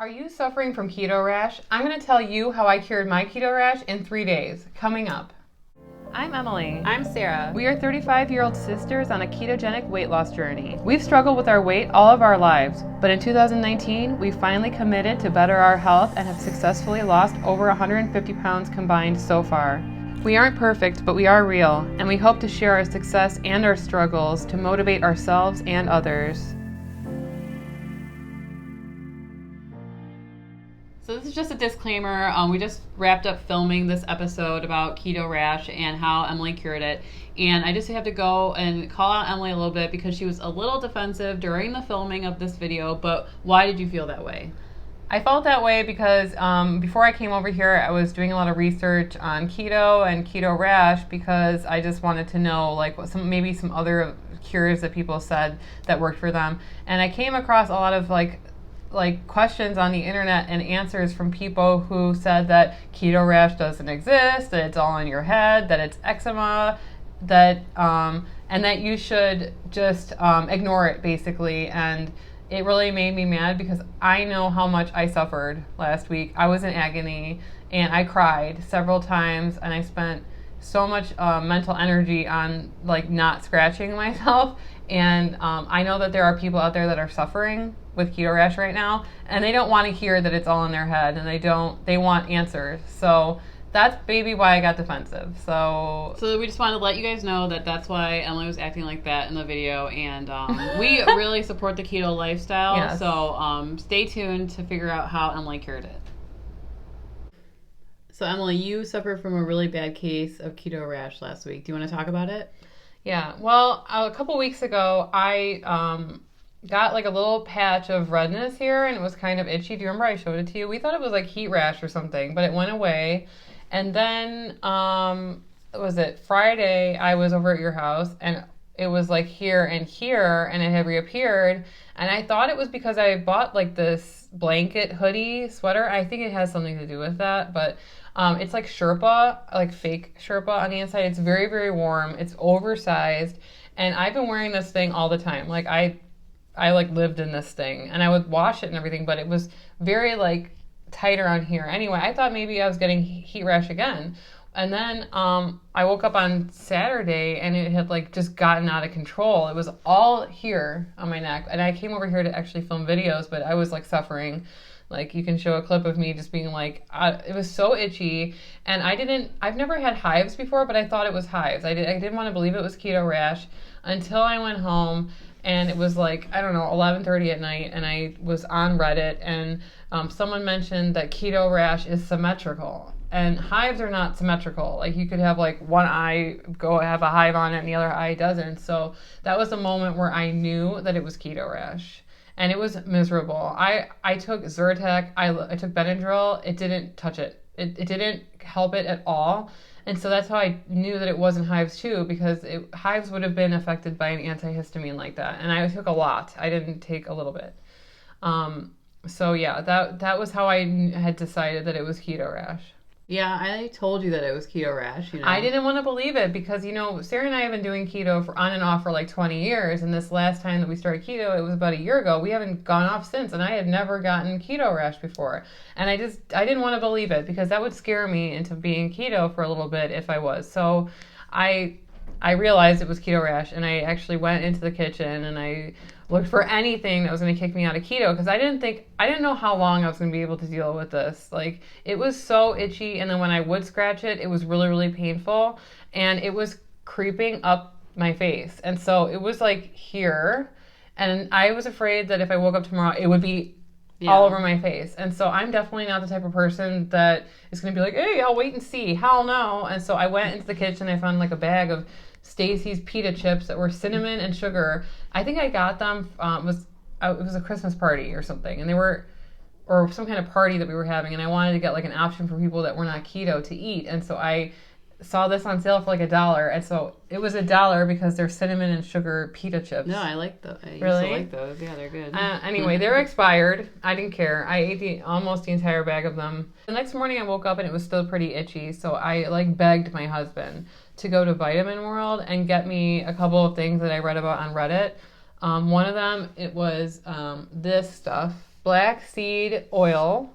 Are you suffering from keto rash? I'm going to tell you how I cured my keto rash in 3 days, coming up. I'm Emily. I'm Sarah. We are 35-year-old sisters on a ketogenic weight loss journey. We've struggled with our weight all of our lives, but in 2019, we finally committed to better our health and have successfully lost over 150 pounds combined so far. We aren't perfect, but we are real, and we hope to share our success and our struggles to motivate ourselves and others. So this is just a disclaimer. We just wrapped up filming this episode about keto rash and how Emily cured it. And I just have to go and call out Emily a little bit because she was a little defensive during the filming of this video. But why did you feel that way? I felt that way because before I came over here, I was doing a lot of research on keto and keto rash because I just wanted to know like maybe some other cures that people said that worked for them. And I came across a lot of like questions on the internet and answers from people who said that keto rash doesn't exist, that it's all in your head, that it's eczema, that and that you should just ignore it basically. And it really made me mad because I know how much I suffered last week. I was in agony and I cried several times and I spent so much mental energy on like not scratching myself. And I know that there are people out there that are suffering with keto rash right now, and they don't want to hear that it's all in their head, and they want answers. So that's maybe why I got defensive. So we just wanted to let you guys know that that's why Emily was acting like that in the video, and we really support the keto lifestyle. Yes. So stay tuned to figure out how Emily cured it. So Emily, you suffered from a really bad case of keto rash last week. Do you want to talk about it? Yeah. Well, a couple weeks ago, I got like a little patch of redness here, and it was kind of itchy. Do you remember I showed it to you? We thought it was like heat rash or something, but it went away. And then, was it Friday? I was over at your house, and it was like here, and it had reappeared. And I thought it was because I bought like this blanket hoodie sweater. I think it has something to do with that, but it's like Sherpa, like fake Sherpa on the inside. It's very, very warm. It's oversized, and I've been wearing this thing all the time. Like I like lived in this thing, and I would wash it and everything, but it was very like tight around here. Anyway, I thought maybe I was getting heat rash again. And then I woke up on Saturday and it had like just gotten out of control. It was all here on my neck. And I came over here to actually film videos, but I was like suffering. Like you can show a clip of me just being like, it was so itchy. And I've never had hives before, but I thought it was hives. I didn't want to believe it was keto rash until I went home. And it was like, I don't know, 11:30 at night, and I was on Reddit, and someone mentioned that keto rash is symmetrical, and hives are not symmetrical. Like you could have like one eye have a hive on it and the other eye doesn't. So that was the moment where I knew that it was keto rash, and it was miserable. I took Zyrtec, I took Benadryl. It didn't touch it. It didn't help it at all. And so that's how I knew that it wasn't hives too, because hives would have been affected by an antihistamine like that. And I took a lot. I didn't take a little bit. So yeah, that was how I had decided that it was keto rash. Yeah, I told you that it was keto rash. I didn't want to believe it because, Sarah and I have been doing keto for on and off for like 20 years. And this last time that we started keto, it was about a year ago. We haven't gone off since. And I had never gotten keto rash before. And I didn't want to believe it because that would scare me into being keto for a little bit if I was. So I realized it was keto rash, and I actually went into the kitchen and I looked for anything that was going to kick me out of keto because I didn't know how long I was going to be able to deal with this. Like it was so itchy, and then when I would scratch it, it was really, really painful, and it was creeping up my face. And so it was like here, and I was afraid that if I woke up tomorrow, it would be all over my face. And so I'm definitely not the type of person that is going to be like, hey, I'll wait and see. Hell no. And so I went into the kitchen. I found like a bag of Stacy's pita chips that were cinnamon and sugar. I think I got them. It was a Christmas party or something, and or some kind of party that we were having. And I wanted to get like an option for people that were not keto to eat. And so I saw this on sale for like $1, and so it was $1 because they're cinnamon and sugar pita chips. No, I like those. I used really? to like those. Yeah, they're good. Anyway, they're expired. I didn't care. I ate almost the entire bag of them. The next morning I woke up and it was still pretty itchy, so I like begged my husband to go to Vitamin World and get me a couple of things that I read about on Reddit. One of them, it was this stuff. black seed oil.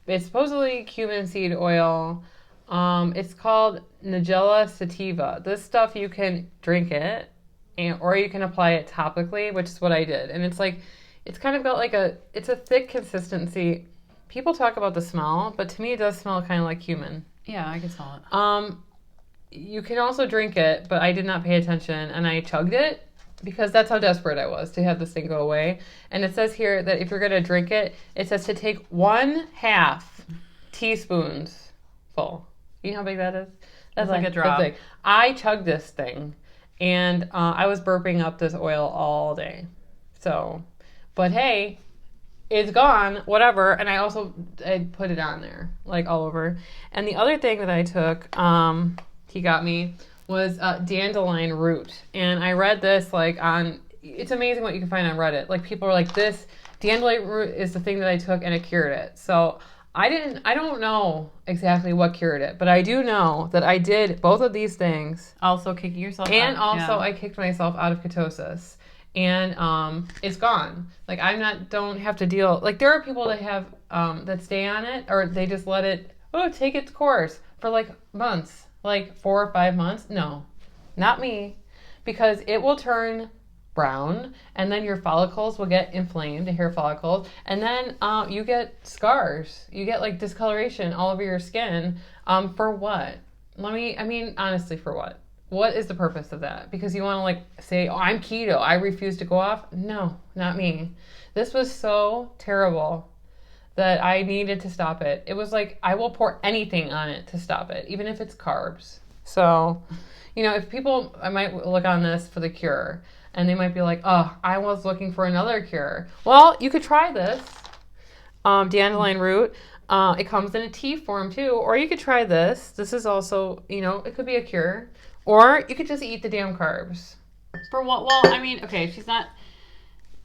It's supposedly cumin seed oil. It's called Nigella sativa. This stuff you can drink it, or you can apply it topically, which is what I did. And it's kind of got like it's a thick consistency. People talk about the smell, but to me it does smell kind of like cumin. Yeah, I can smell it. You can also drink it, but I did not pay attention, and I chugged it because that's how desperate I was to have this thing go away. And it says here that if you're going to drink it, it says to take 1/2 teaspoons full. You know how big that is? That's like a drop. Big. I chugged this thing, and I was burping up this oil all day. So, but hey, it's gone, whatever. And I put it on there, like all over. And the other thing that I took, he got me, was Dandelion Root. And I read this it's amazing what you can find on Reddit. Like, people are like, this Dandelion Root is the thing that I took and it cured it. So I don't know exactly what cured it, but I do know that I did both of these things. Also kicking yourself out. And also I kicked myself out of ketosis. And it's gone. Like, don't have to deal. Like, there are people that have that stay on it, or they just let it take its course for like months, like 4 or 5 months. No, not me, because it will turn brown, and then your follicles will get inflamed, the hair follicles, and then you get scars. You get like discoloration all over your skin. For what? Honestly, for what? What is the purpose of that? Because you want to like say, oh, I'm keto, I refuse to go off? No, not me. This was so terrible that I needed to stop it. It was like, I will pour anything on it to stop it, even if it's carbs. So, if people, I might look on this for the cure, and they might be like, oh, I was looking for another cure. Well, you could try this, Dandelion Root. It comes in a tea form too, or you could try this. This is also, it could be a cure. Or you could just eat the damn carbs. For what? Well, okay, she's not.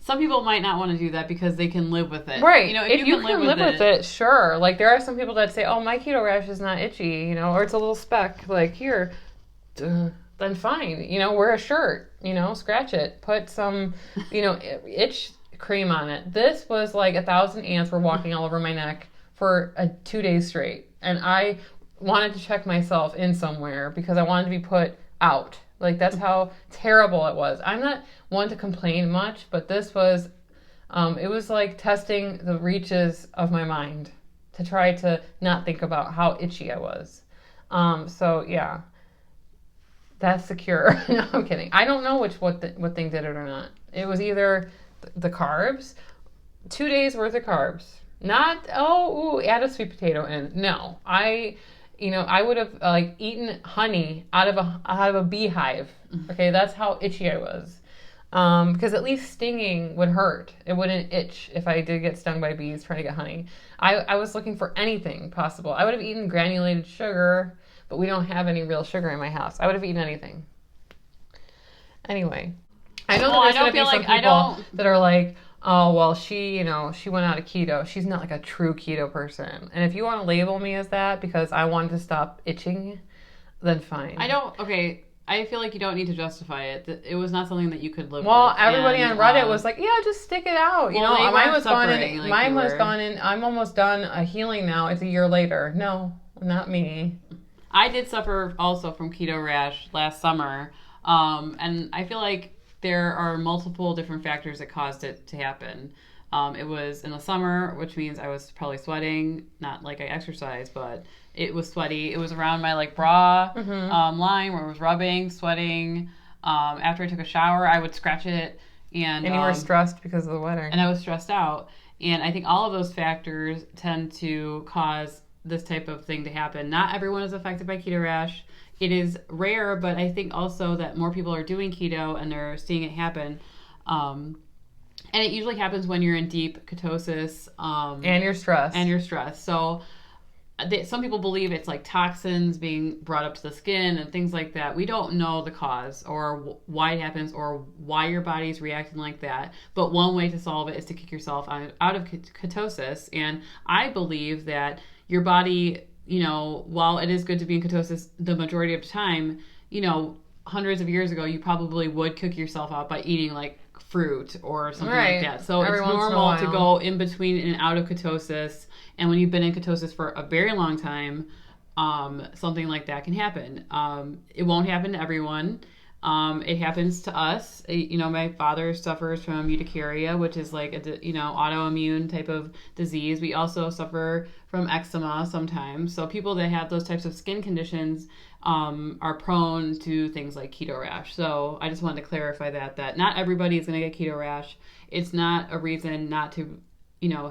Some people might not want to do that because they can live with it. Right. If you can live with it, sure. Like, there are some people that say, oh, my keto rash is not itchy, or it's a little speck. Like, here, then fine. Wear a shirt, scratch it. Put some, itch cream on it. This was like 1,000 ants were walking all over my neck for 2 days straight. And I wanted to check myself in somewhere because I wanted to be put out. Like, that's how terrible it was. I'm not one to complain much, but this was, it was like testing the reaches of my mind to try to not think about how itchy I was. So yeah, that's the cure. No, I'm kidding. I don't know what thing did it or not. It was either the carbs, 2 days worth of carbs. Not, add a sweet potato in. No, I would have eaten honey out of a beehive. Okay, that's how itchy I was. Because at least stinging would hurt. It wouldn't itch if I did get stung by bees trying to get honey. I was looking for anything possible. I would have eaten granulated sugar, but we don't have any real sugar in my house. I would have eaten anything. Anyway, I know that there's going to be some people that are like, oh, well, she went out of keto. She's not like a true keto person. And if you want to label me as that because I wanted to stop itching, then fine. I feel like you don't need to justify it. It was not something that you could live with. Well, everybody on Reddit was like, yeah, just stick it out. Mine was gone in. I'm almost done healing now. It's a year later. No, not me. I did suffer also from keto rash last summer. And I feel like there are multiple different factors that caused it to happen. It was in the summer, which means I was probably sweating, not like I exercised, but it was sweaty. It was around my bra line where it was rubbing, sweating. After I took a shower, I would scratch it. And you were stressed because of the weather. And I was stressed out. And I think all of those factors tend to cause this type of thing to happen. Not everyone is affected by keto rash. It is rare, but I think also that more people are doing keto and they're seeing it happen. And it usually happens when you're in deep ketosis. And you're stressed. So some people believe it's like toxins being brought up to the skin and things like that. We don't know the cause or why it happens or why your body's reacting like that. But one way to solve it is to kick yourself out of ketosis. And I believe that your body, while it is good to be in ketosis the majority of the time, hundreds of years ago, you probably would cook yourself out by eating fruit or something Right. like that. So Every it's once in a normal to while. go in between and out of ketosis. And when you've been in ketosis for a very long time, something like that can happen. It won't happen to everyone. It happens to us. My father suffers from urticaria, which is like autoimmune type of disease. We also suffer from eczema sometimes. So people that have those types of skin conditions are prone to things like keto rash. So I just wanted to clarify that not everybody is going to get keto rash. It's not a reason not to,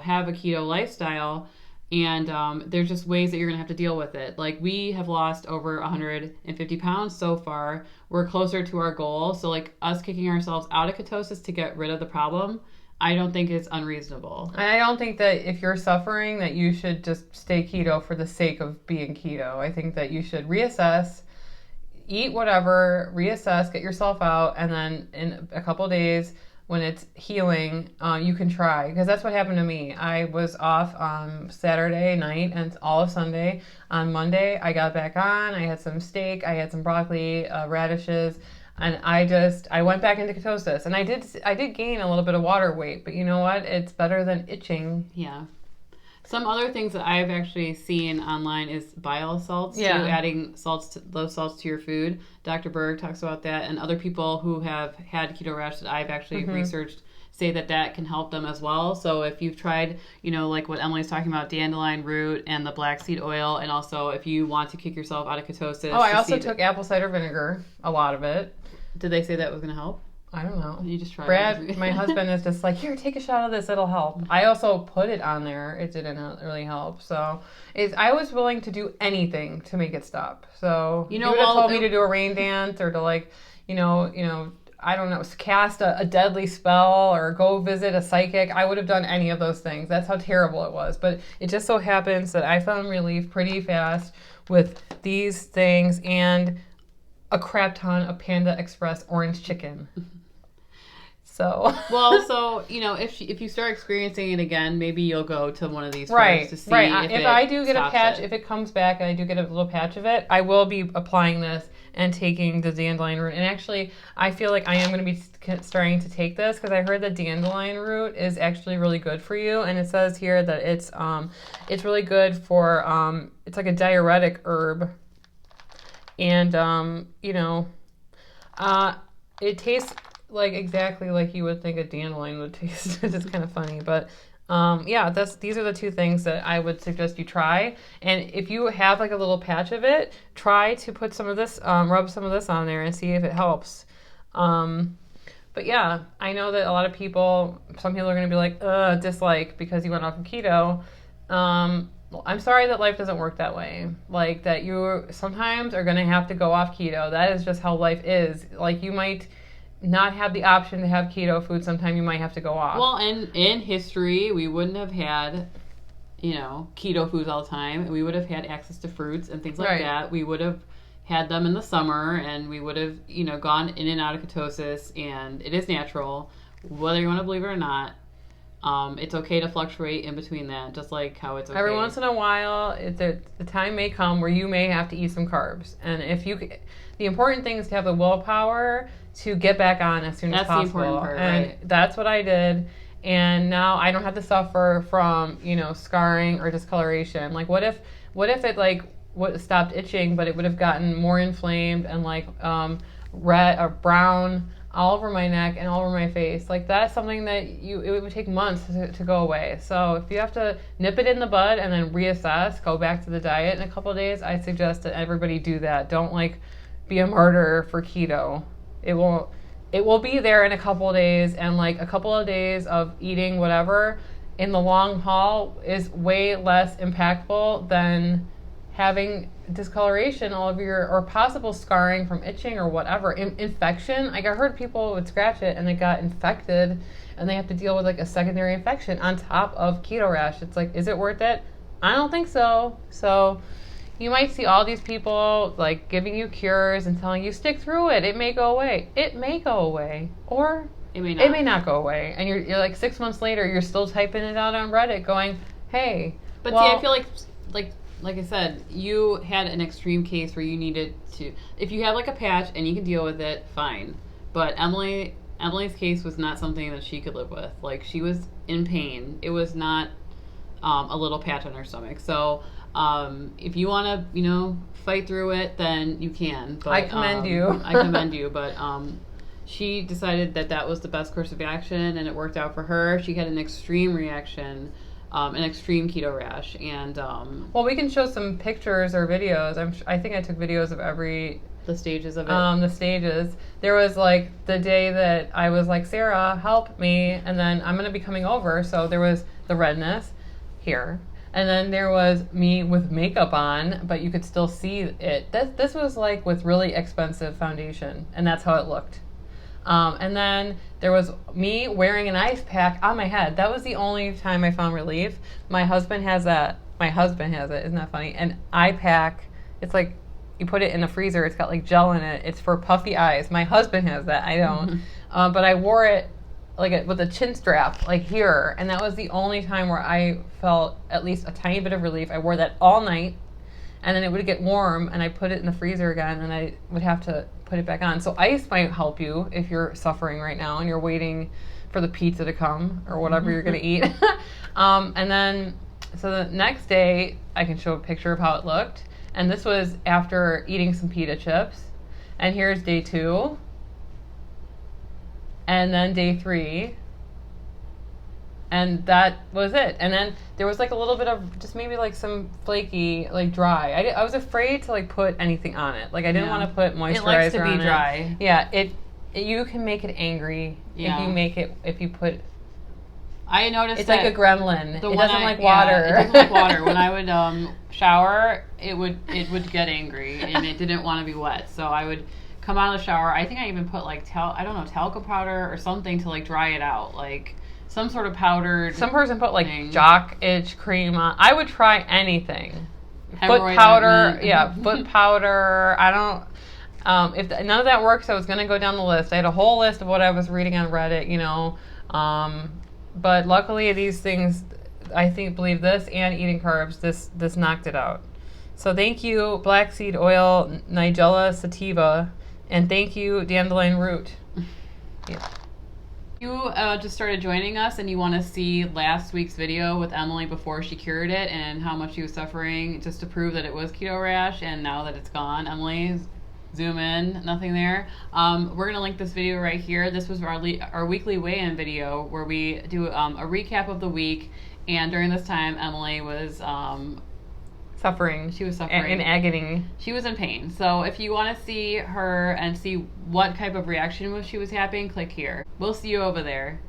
have a keto lifestyle. And there's just ways that you're going to have to deal with it. Like, we have lost over 150 pounds so far. We're closer to our goal. So, like, us kicking ourselves out of ketosis to get rid of the problem, I don't think it's unreasonable. I don't think that if you're suffering that you should just stay keto for the sake of being keto. I think that you should reassess, eat whatever, reassess, get yourself out, and then in a couple days when it's healing, you can try. Because that's what happened to me. I was off Saturday night and all of Sunday. On Monday, I got back on. I had some steak. I had some broccoli, radishes. And I went back into ketosis. And I did gain a little bit of water weight. But you know what? It's better than itching. Yeah. Some other things that I've actually seen online is bile salts. Yeah. Adding those salts to your food. Dr. Berg talks about that, and other people who have had keto rash that I've actually researched say that can help them as well. So if you've tried, like what Emily's talking about, dandelion root and the black seed oil, and also if you want to kick yourself out of ketosis. Oh, I also took apple cider vinegar, a lot of it. Did they say that was going to help? I don't know. You just tried Brad, my husband, is just like, here, take a shot of this. It'll help. I also put it on there. It didn't really help. So I was willing to do anything to make it stop. So you would have told me to do a rain dance or to I don't know, cast a deadly spell or go visit a psychic. I would have done any of those things. That's how terrible it was. But it just so happens that I found relief pretty fast with these things and a crap ton of Panda Express orange chicken. So if you start experiencing it again, maybe you'll go to one of these right to see if I do get a patch, if it comes back and I do get a little patch of it, I will be applying this and taking the dandelion root. And actually, I feel like I am going to be starting to take this because I heard that dandelion root is actually really good for you, and it says here that it's really good for it's like a diuretic herb, and it tastes like exactly like you would think a dandelion would taste. It's kind of funny, but these are the two things that I would suggest you try. And if you have like a little patch of it, try to put some of this, rub some of this on there and see if it helps. But yeah, I know that a lot of some people are going to be like, dislike because you went off of keto. I'm sorry that life doesn't work that way. Like, that you sometimes are going to have to go off keto. That is just how life is. Like, you might not have the option to have keto food. Sometime you might have to go off. Well, in history, we wouldn't have had, keto foods all the time. We would have had access to fruits and things like that. We would have had them in the summer, and we would have, gone in and out of ketosis, and it is natural, whether you want to believe it or not. It's okay to fluctuate in between that, just like how it's okay. Every once in a while, the time may come where you may have to eat some carbs. And the important thing is to have the willpower to get back on as soon as possible. That's the important part, and that's what I did. And now I don't have to suffer from, scarring or discoloration. Like, what if it stopped itching, but it would have gotten more inflamed and red or brown all over my neck and all over my face. Like, that's something that it would take months to go away. So if you have to nip it in the bud and then reassess, go back to the diet in a couple of days, I suggest that everybody do that. Don't be a martyr for keto. It will be there in a couple of days, and a couple of days of eating whatever in the long haul is way less impactful than having discoloration all over or possible scarring from itching or whatever. Infection, I heard people would scratch it and they got infected and they have to deal with a secondary infection on top of keto rash. It's is it worth it? I don't think so. So you might see all these people giving you cures and telling you stick through it. It may go away. It may go away. Or it may not go away. And you're 6 months later, you're still typing it out on Reddit going, hey. But see, I feel like I said, you had an extreme case where you needed to, if you have a patch and you can deal with it, fine. But Emily Emily's case was not something that she could live with. Like, she was in pain. It was not a little patch on her stomach. So if you want to, fight through it, then you can. But, I commend you. I commend you. But she decided that was the best course of action, and it worked out for her. She had an extreme reaction, an extreme keto rash. And well, we can show some pictures or videos. I think I took videos of the stages of it. The stages. There was like the day that I was like, Sarah, help me, and then I'm gonna be coming over. So there was the redness here, and then there was me with makeup on, but you could still see it. This was like with really expensive foundation, and that's how it looked. And then there was me wearing an ice pack on my head. That was the only time I found relief. My husband has that. My husband has it. Isn't that funny? An eye pack. It's like you put it in the freezer. It's got like gel in it. It's for puffy eyes. My husband has that. I don't. But I wore it like with a chin strap, like here. And that was the only time where I felt at least a tiny bit of relief. I wore that all night. And then it would get warm, and I put it in the freezer again, and I would have to put it back on. So ice might help you if you're suffering right now and you're waiting for the pizza to come or whatever you're going to eat. And then, so the next day, I can show a picture of how it looked. And this was after eating some pita chips. And here's day 2. And then day 3. And that was it. And then there was like a little bit of just maybe like some flaky, like dry. I was afraid to like put anything on it. Like I didn't want to put moisturizer on it. It likes to be dry. Yeah, you can make it angry if you put. I noticed it's like a gremlin. It doesn't like water. Yeah, it doesn't like water. When I would shower, it would get angry and it didn't want to be wet. So I would come out of the shower. I think I even put like talcum powder or something to like dry it out, like some sort of powdered. Some person put like jock itch cream on. I would try anything. Foot Hemorrhoid powder, foot powder. I don't. If none of that works, I was gonna go down the list. I had a whole list of what I was reading on Reddit, But luckily, these things, I believe this and eating carbs, this knocked it out. So thank you, black seed oil, Nigella sativa, and thank you, Dandelion Root. Yeah. You just started joining us and you want to see last week's video with Emily before she cured it and how much she was suffering, just to prove that it was keto rash, and now that it's gone, Emily, zoom in, nothing there. We're going to link this video right here. This was our weekly weigh-in video where we do a recap of the week, and during this time Emily was suffering. She was suffering. In agony. She was in pain. So if you want to see her and see what type of reaction she was having, click here. We'll see you over there.